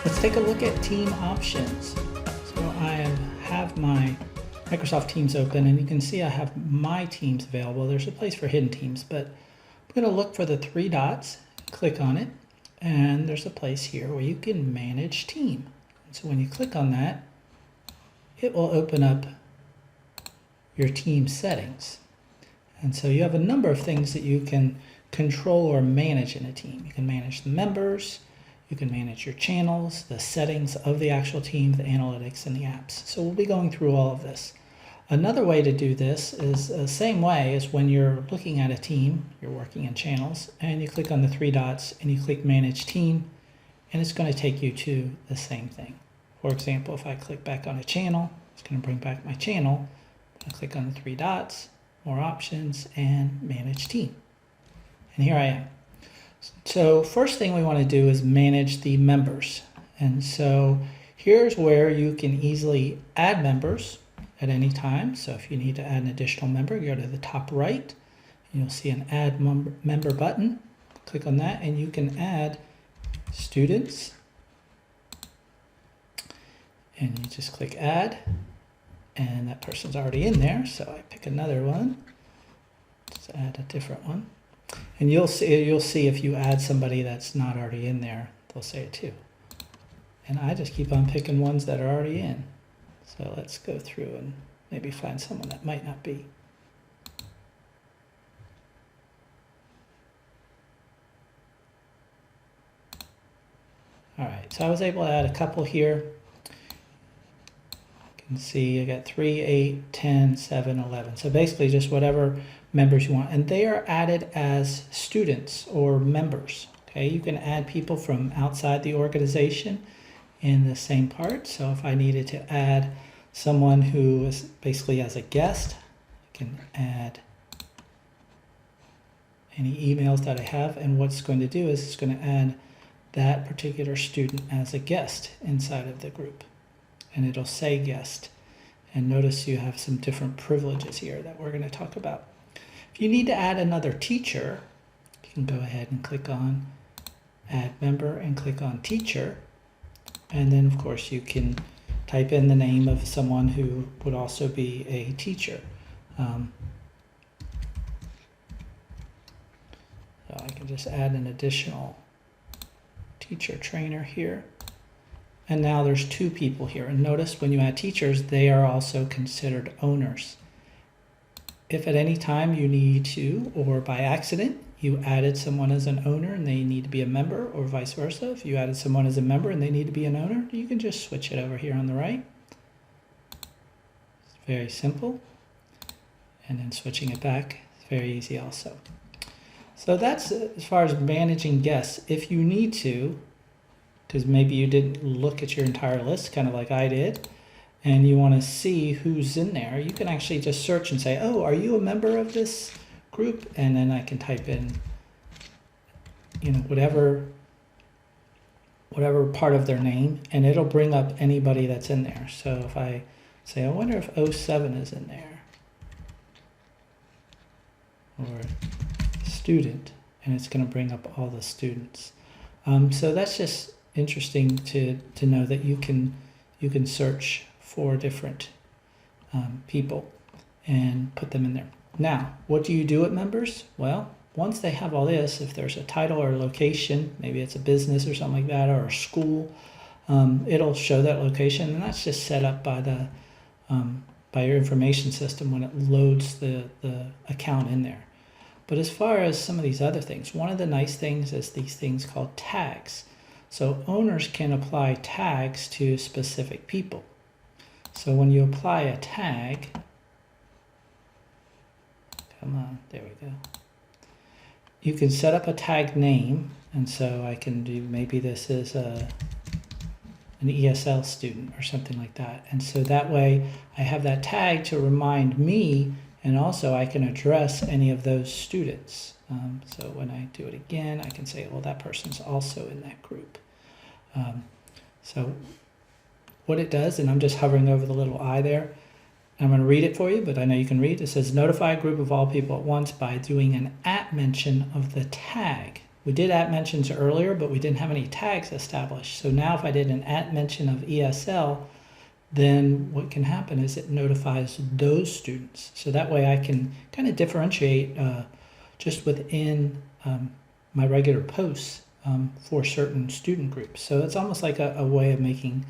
Let's take a look at team options. So I have my Microsoft Teams open, and you can see I have my teams available. There's a place for hidden teams, but I'm going to look for the three dots, click on it, and there's a place here where you can manage team. So when you click on that, it will open up your team settings. And so you have a number of things that you can control or manage in a team. You can manage the members, you can manage your channels, the settings of the actual team, the analytics, and the apps. So we'll be going through all of this. Another way to do this is the same way as when you're looking at a team, you're working in channels, and you click on the three dots and you click Manage Team, and it's going to take you to the same thing. For example, if I click back on a channel, it's going to bring back my channel. I click on the three dots, more options, and Manage Team. And here I am. So first thing we want to do is manage the members. And so here's where you can easily add members at any time. So if you need to add an additional member, go to the top right, and you'll see an Add Member button. Click on that, and you can add students. And you just click Add, and that person's already in there. So I pick another one. Just add a different one. And you'll see if you add somebody that's not already in there, they'll say it too. And I just keep on picking ones that are already in. So let's go through and maybe find someone that might not be. All right, so I was able to add a couple here. You can see I got 3, 8, 10, 7, 11. So basically just whatever members you want. And they are added as students or members. Okay, you can add people from outside the organization in the same part. So if I needed to add someone who is basically as a guest, I can add any emails that I have. And what's going to do is it's going to add that particular student as a guest inside of the group. And it'll say guest. And notice you have some different privileges here that we're going to talk about. If you need to add another teacher, you can go ahead and click on Add Member and click on Teacher. And then, of course, you can type in the name of someone who would also be a teacher. So I can just add an additional teacher trainer here. And now there's two people here. And notice when you add teachers, they are also considered owners. If at any time you need to, or by accident, you added someone as an owner and they need to be a member, or vice versa, if you added someone as a member and they need to be an owner, you can just switch it over here on the right. It's very simple. And then switching it back is very easy also. So that's as far as managing guests. If you need to, because maybe you didn't look at your entire list, kind of like I did, and you want to see who's in there, you can actually just search and say, oh, are you a member of this group? And then I can type in, whatever part of their name, and it'll bring up anybody that's in there. So if I say, I wonder if 07 is in there, or student, and it's going to bring up all the students. So that's just interesting to know that you can search for different people and put them in there. Now, what do you do with members? Well, once they have all this, if there's a title or location, maybe it's a business or something like that, or a school, it'll show that location, and that's just set up by the by your information system when it loads the account in there. But as far as some of these other things, one of the nice things is these things called tags. So owners can apply tags to specific people. So when you apply a tag, come on, there we go. You can set up a tag name, and so I can do, maybe this is an ESL student or something like that. And so that way I have that tag to remind me, and also I can address any of those students. So when I do it again, I can say, well, that person's also in that group. So what it does, and I'm just hovering over the little I there, I'm going to read it for you, but I know you can read. It says, notify a group of all people at once by doing an @ mention of the tag We did @mentions earlier, but we didn't have any tags established. So now if I did an @mention of ESL, then what can happen is it notifies those students. So that way I can kind of differentiate just within my regular posts for certain student groups. So it's almost like a way of making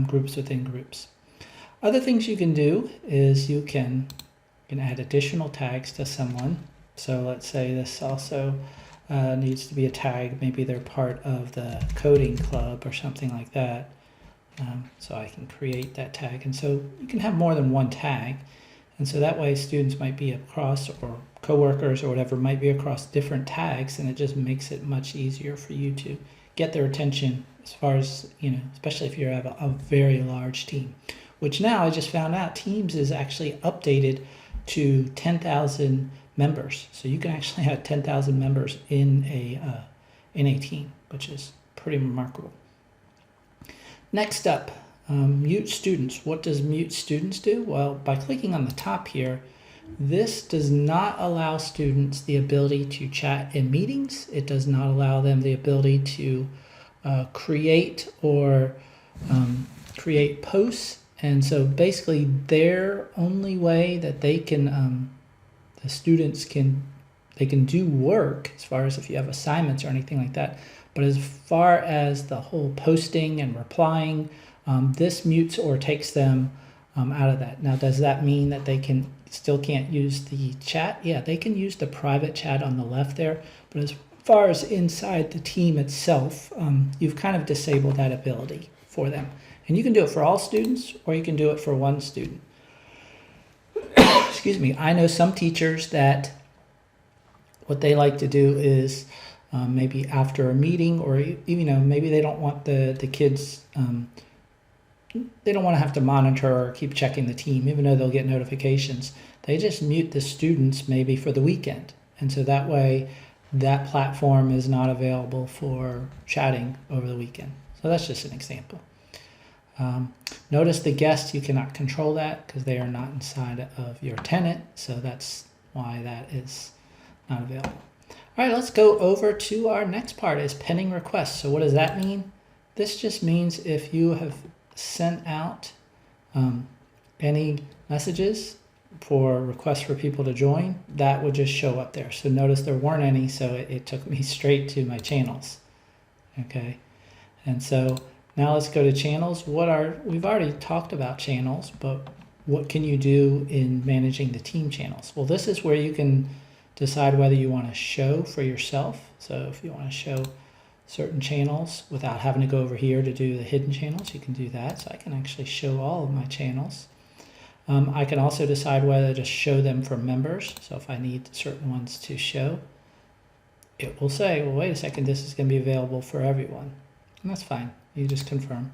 groups within groups. Other things you can do is you can add additional tags to someone. So let's say this also needs to be a tag. Maybe they're part of the coding club or something like that. So I can create that tag. And so you can have more than one tag. And so that way students might be across, or coworkers or whatever might be across different tags, and it just makes it much easier for you to get their attention as far as, especially if you have a very large team, which now I just found out Teams is actually updated to 10,000 members. So you can actually have 10,000 members in a team, which is pretty remarkable. Next up, mute students. What does mute students do? Well, by clicking on the top here, this does not allow students the ability to chat in meetings. It does not allow them the ability to create posts. And so basically their only way that they can, the students can do work, as far as if you have assignments or anything like that. But as far as the whole posting and replying, this mutes or takes them out of that. Now, does that mean that they still can't use the chat? Yeah, they can use the private chat on the left there. But as far as inside the team itself, you've kind of disabled that ability for them. And you can do it for all students, or you can do it for one student. Excuse me. I know some teachers that what they like to do is maybe after a meeting, or maybe they don't want the kids, they don't want to have to monitor or keep checking the team, even though they'll get notifications. They just mute the students maybe for the weekend. And so that way that platform is not available for chatting over the weekend. So that's just an example. Notice the guests, you cannot control that because they are not inside of your tenant. So that's why that is not available. All right, let's go over to our next part, is pending requests. So what does that mean? This just means if you have sent out any messages for requests for people to join, that would just show up there. So notice there weren't any, so it took me straight to my channels. Okay, and so now let's go to channels. We've already talked about channels, but what can you do in managing the team channels? Well, this is where you can decide whether you want to show for yourself. So if you want to show certain channels without having to go over here to do the hidden channels, you can do that. So I can actually show all of my channels. I can also decide whether to show them for members. So if I need certain ones to show, it will say, well, wait a second, this is going to be available for everyone. And that's fine. You just confirm.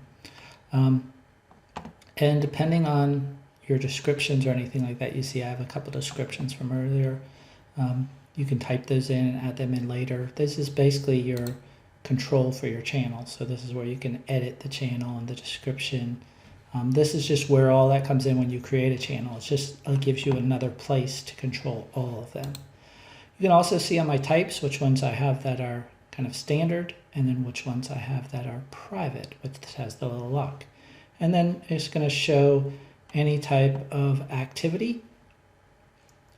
And depending on your descriptions or anything like that, you see I have a couple descriptions from earlier. You can type those in and add them in later. This is basically your control for your channel. So this is where you can edit the channel and the description. This is just where all that comes in when you create a channel. It gives you another place to control all of them. You can also see on my types which ones I have that are kind of standard, and then which ones I have that are private, which has the little lock. And then it's going to show any type of activity.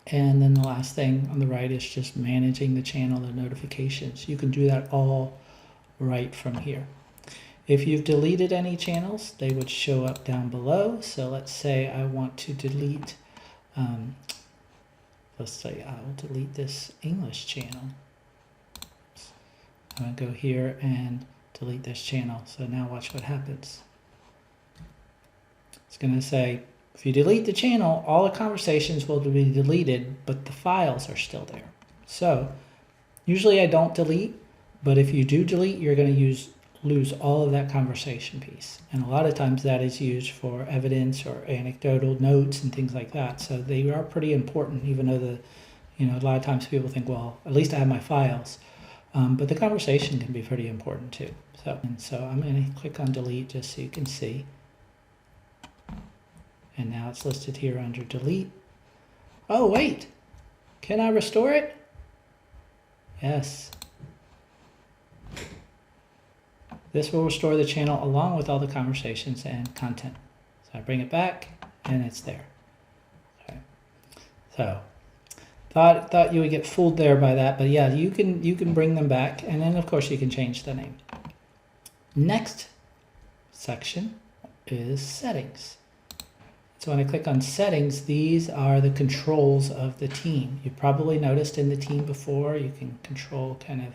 And then the last thing on the right is just managing the channel, the notifications. You can do that all right from here. If you've deleted any channels, they would show up down below. So let's say I want to delete, let's say I'll delete this English channel. I'm going to go here and delete this channel. So now watch what happens. It's going to say, if you delete the channel, all the conversations will be deleted, but the files are still there. So usually I don't delete, but if you do delete, you're going to lose all of that conversation piece. And a lot of times that is used for evidence or anecdotal notes and things like that. So they are pretty important, even though a lot of times people think, well, at least I have my files. But the conversation can be pretty important too. So I'm going to click on delete just so you can see. And now it's listed here under delete. Oh, wait, can I restore it? Yes. This will restore the channel along with all the conversations and content. So I bring it back and it's there. Okay. So thought you would get fooled there by that, but yeah, you can bring them back, and then of course you can change the name. Next section is settings. So when I click on settings, these are the controls of the team. You probably noticed in the team before, you can control kind of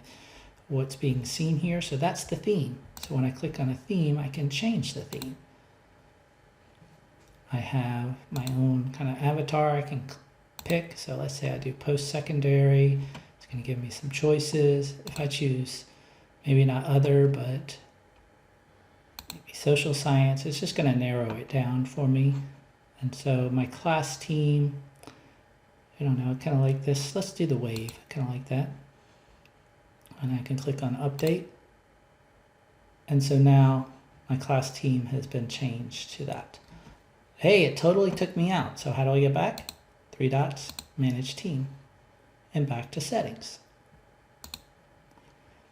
what's being seen here. So that's the theme. So when I click on a theme, I can change the theme. I have my own kind of avatar I can pick. So let's say I do post-secondary. It's going to give me some choices. If I choose maybe not other, but maybe social science, it's just going to narrow it down for me. And so my class team, I don't know, kind of like this. Let's do the wave, kind of like that. And I can click on update. And so now my class team has been changed to that. Hey, it totally took me out. So how do I get back? 3 dots, manage team, and back to settings.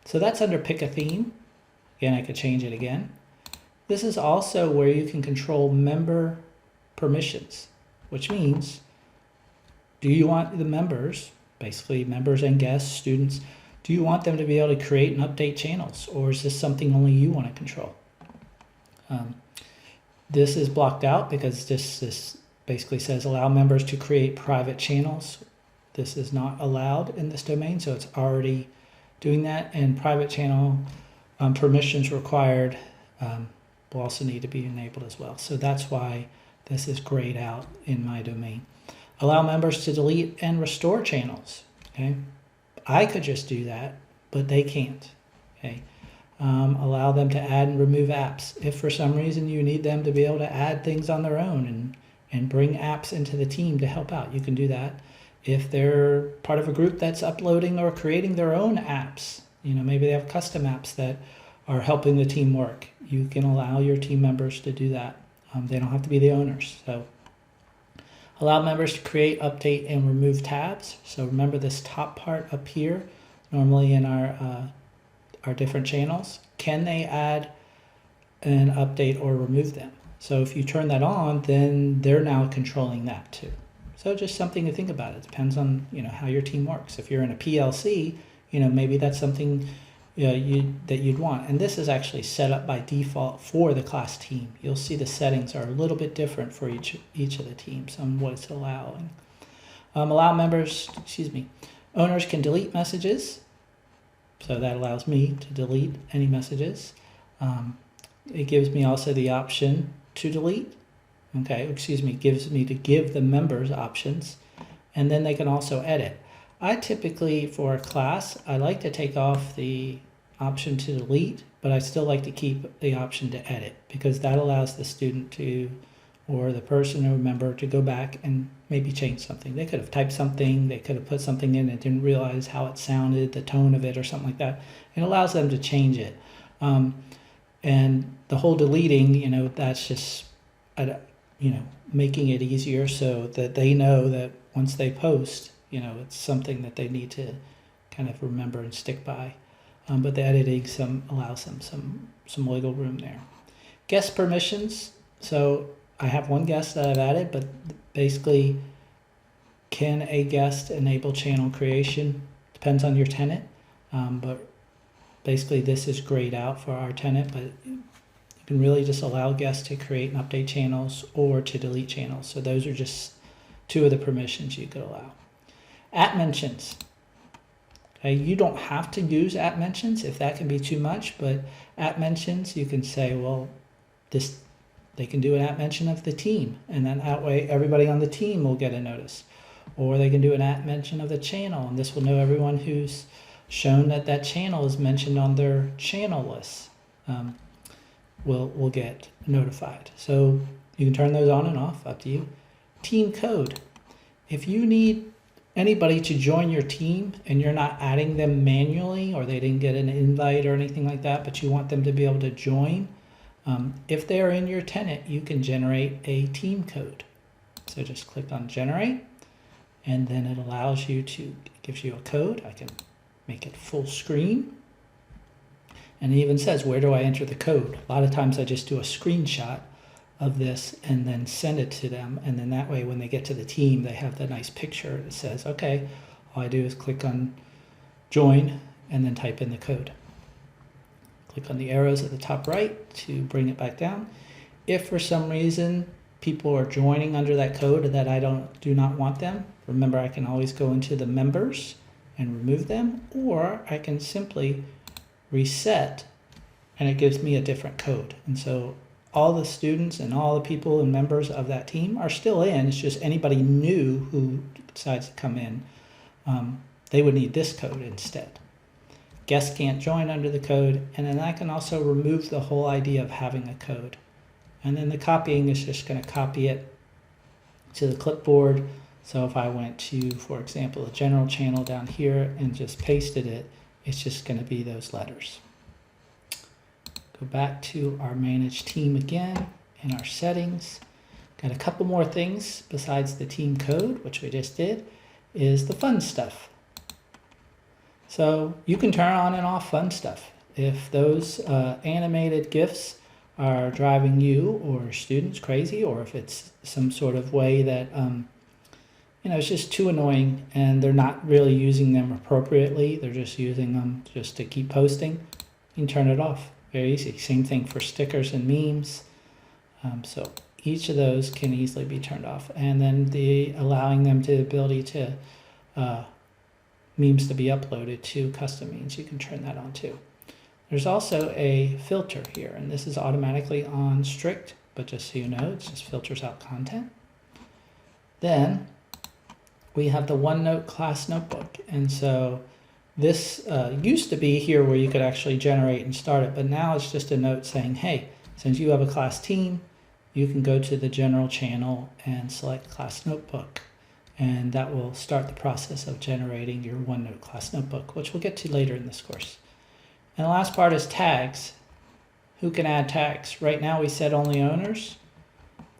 So that's under pick a theme. Again, I could change it again. This is also where you can control member permissions, which means, do you want the members, basically members and guests, students, do you want them to be able to create and update channels, or is this something only you want to control? This is blocked out because this basically says allow members to create private channels. This is not allowed in this domain, so it's already doing that, and private channel permissions required will also need to be enabled as well. So that's why this is grayed out in my domain. Allow members to delete and restore channels. Okay, I could just do that, but they can't. Okay, allow them to add and remove apps. If for some reason you need them to be able to add things on their own and bring apps into the team to help out, you can do that. If they're part of a group that's uploading or creating their own apps, you know, maybe they have custom apps that are helping the team work, you can allow your team members to do that. They don't have to be the owners. So allow members to create, update, and remove tabs. So remember this top part up here, normally in our different channels, can they add and update or remove them? So if you turn that on, then they're now controlling that too. So just something to think about. It depends on, you know, how your team works. If you're in a PLC, you know, maybe that's something that you'd want. And this is actually set up by default for the class team. You'll see the settings are a little bit different for each of the teams on what it's allowing. Allow members, owners can delete messages. So that allows me to delete any messages. It gives me also the option to delete. Gives me to give the members options, and then they can also edit. I typically, for a class, I like to take off the option to delete, but I still like to keep the option to edit, because that allows the student to, or the person or member, to go back and maybe change something. They could have typed something, they could have put something in and didn't realize how it sounded, the tone of it, or something like that. It allows them to change it. And the whole deleting, you know, that's just, making it easier so that they know that once they post, you know, it's something that they need to kind of remember and stick by. But the editing allows them some wiggle room there. Guest permissions. So I have one guest that I've added, but basically, can a guest enable channel creation? Depends on your tenant. But basically this is grayed out for our tenant, but you can really just allow guests to create and update channels or to delete channels. So those are just 2 of the permissions you could allow. At mentions. Okay, you don't have to use at mentions if that can be too much, but at mentions you can say, well, they can do an at mention of the team, and then that way everybody on the team will get a notice. Or they can do an at mention of the channel, and this will know everyone who's shown that channel is mentioned on their channel list. Will get notified. So you can turn those on and off, up to you. Team code. If you need anybody to join your team and you're not adding them manually, or they didn't get an invite or anything like that, but you want them to be able to join, if they are in your tenant, you can generate a team code. So just click on generate, and then it gives you a code. I can make it full screen. And it even says, where do I enter the code? A lot of times I just do a screenshot of this and then send it to them. And then that way, when they get to the team, they have the nice picture that says, okay, all I do is click on join and then type in the code. Click on the arrows at the top right to bring it back down. If for some reason people are joining under that code that I do not want them, remember I can always go into the members and remove them, or I can simply reset and it gives me a different code. And so all the students and all the people and members of that team are still in. It's just anybody new who decides to come in, they would need this code instead. Guests can't join under the code, and then I can also remove the whole idea of having a code. And then the copying is just going to copy it to the clipboard. So if I went to, for example, the general channel down here and just pasted it, it's just going to be those letters. Go back to our manage team again in our settings. Got a couple more things besides the team code, which we just did, is the fun stuff. So you can turn on and off fun stuff. If those animated GIFs are driving you or students crazy, or if it's some sort of way that it's just too annoying and they're not really using them appropriately, they're just using them just to keep posting, you can turn it off. Very easy. Same thing for stickers and memes. So each of those can easily be turned off. And then allowing them the ability to memes to be uploaded to custom memes, you can turn that on too. There's also a filter here, and this is automatically on strict, but just so you know, it just filters out content. Then we have the OneNote class notebook. And so this used to be here where you could actually generate and start it, but now it's just a note saying, hey, since you have a class team, you can go to the general channel and select class notebook. And that will start the process of generating your OneNote class notebook, which we'll get to later in this course. And the last part is tags. Who can add tags? Right now we said only owners,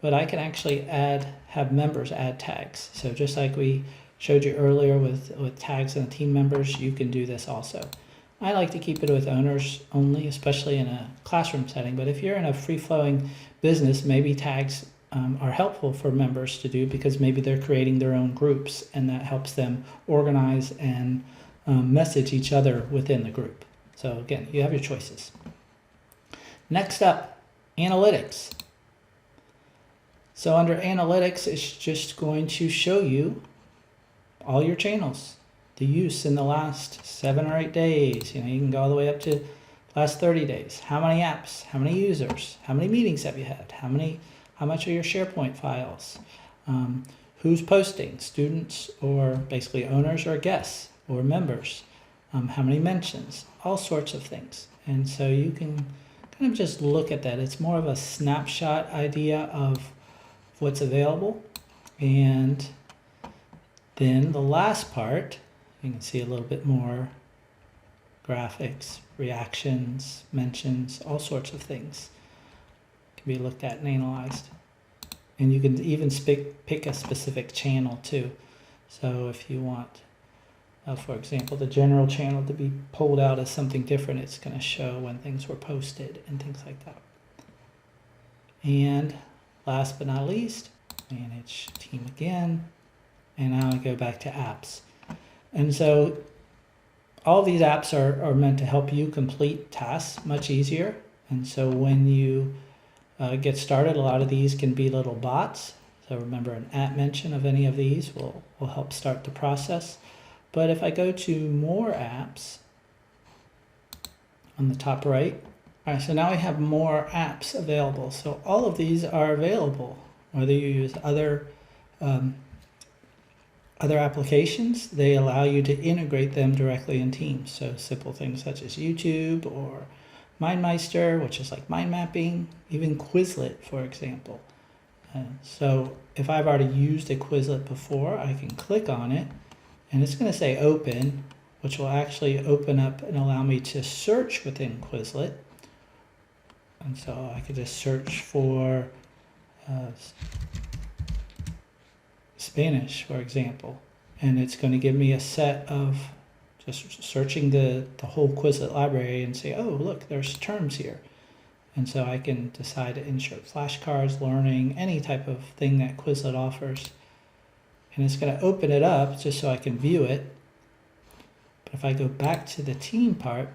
but I can actually have members add tags. So just like we showed you earlier with tags and team members, you can do this also. I like to keep it with owners only, especially in a classroom setting. But if you're in a free-flowing business, maybe tags are helpful for members to do because maybe they're creating their own groups and that helps them organize and message each other within the group. So again, you have your choices. Next up, analytics. So under analytics, it's just going to show you all your channels, the use in the last 7 or 8 days. You can go all the way up to last 30 days. How many apps, how many users, how many meetings have you had, how much are your SharePoint files, who's posting, students or basically owners or guests or members, how many mentions, all sorts of things. And so you can kind of just look at that. It's more of a snapshot idea of what's available. And then the last part, you can see a little bit more graphics, reactions, mentions, all sorts of things can be looked at and analyzed. And you can even pick a specific channel too. So if you want, for example, the general channel to be pulled out as something different, it's going to show when things were posted and things like that. And last but not least, manage team again. And now I go back to apps. And so all these apps are meant to help you complete tasks much easier. And so when you get started, a lot of these can be little bots. So remember, an at mention of any of these will help start the process. But if I go to more apps on the top right, all right, so now we have more apps available. So all of these are available, whether you use other applications, they allow you to integrate them directly in Teams. So simple things such as YouTube or MindMeister, which is like mind mapping, even Quizlet, for example. So if I've already used a Quizlet before, I can click on it and it's going to say open, which will actually open up and allow me to search within Quizlet. And so I could just search for Spanish, for example, and it's going to give me a set of just searching the whole Quizlet library and say, oh, look, there's terms here. And so I can decide to insert flashcards, learning, any type of thing that Quizlet offers. And it's going to open it up just so I can view it. But if I go back to the team part,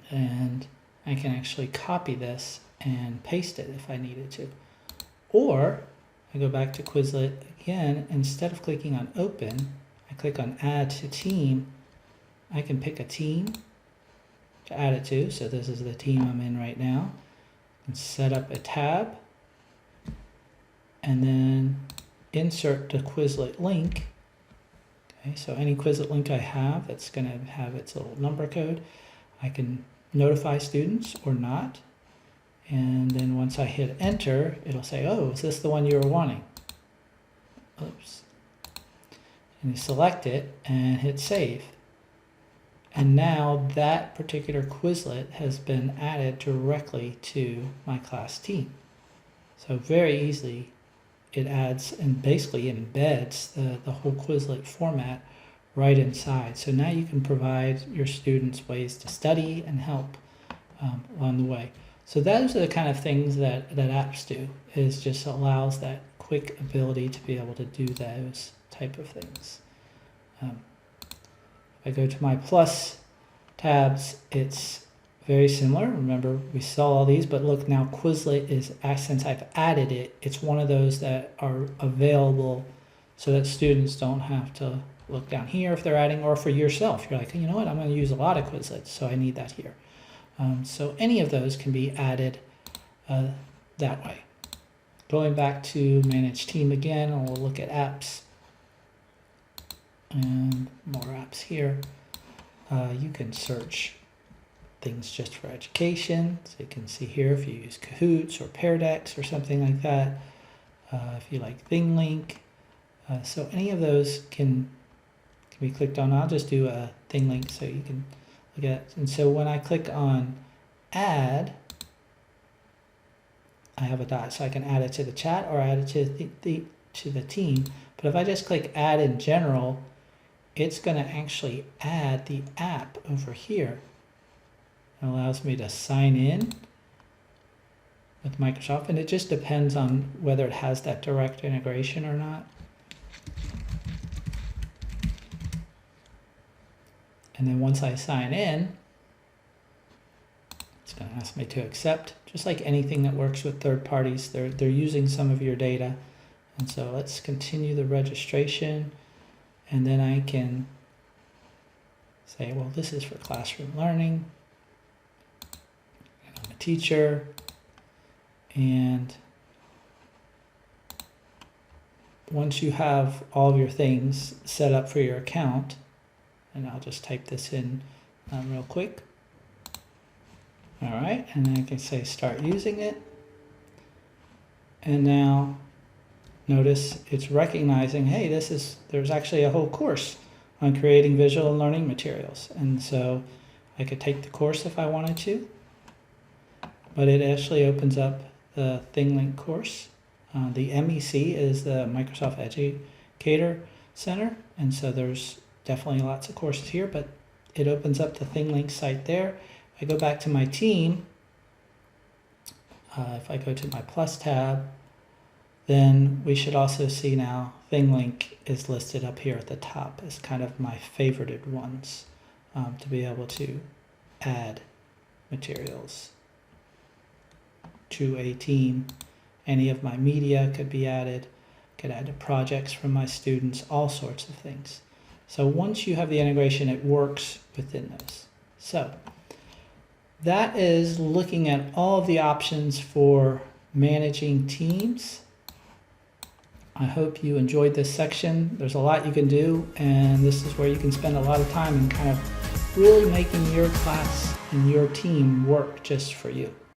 and I can actually copy this and paste it if I needed to. Or I go back to Quizlet again, instead of clicking on open, I click on add to team. I can pick a team to add it to. So this is the team I'm in right now. And set up a tab and then insert the Quizlet link. Okay, so any Quizlet link I have that's going to have its little number code, I can notify students or not. And then once I hit enter, it'll say, oh, is this the one you were wanting? Oops. And you select it and hit save. And now that particular Quizlet has been added directly to my class team. So very easily it adds and basically embeds the whole Quizlet format right inside. So now you can provide your students ways to study and help along the way. So those are the kind of things that apps do, is just allows that quick ability to be able to do those type of things. If I go to my plus tabs, it's very similar. Remember, we saw all these, but look, now Quizlet is, since I've added it, it's one of those that are available so that students don't have to look down here if they're adding, or for yourself. You're like, you know what, I'm going to use a lot of Quizlets, so I need that here. So any of those can be added that way. Going back to manage team again, and we'll look at apps. And more apps here. You can search things just for education. So you can see here if you use Kahoots or Pear Decks or something like that. If you like ThingLink. So any of those can be clicked on. I'll just do a ThingLink so you can look at it. And so when I click on add, I have a dot, so I can add it to the chat or add it to the team. But if I just click add in general, it's going to actually add the app over here. It allows me to sign in with Microsoft, and it just depends on whether it has that direct integration or not. And then once I sign in, it's going to ask me to accept. Just like anything that works with third parties, they're using some of your data. And so let's continue the registration. And then I can say, well, this is for classroom learning. And I'm a teacher. And once you have all of your things set up for your account, and I'll just type this in real quick. All right, and then I can say start using it. And now notice it's recognizing, hey, there's actually a whole course on creating visual and learning materials. And so I could take the course if I wanted to, but it actually opens up the ThingLink course. The MEC is the Microsoft Educator Center, and so there's definitely lots of courses here, but it opens up the ThingLink site there. I go back to my team. If I go to my plus tab, then we should also see now ThingLink is listed up here at the top as kind of my favorited ones to be able to add materials to a team. Any of my media could be added, could add to projects from my students, all sorts of things. So once you have the integration, it works within those. So that is looking at all of the options for managing teams. I hope you enjoyed this section. There's a lot you can do, and this is where you can spend a lot of time in kind of really making your class and your team work just for you.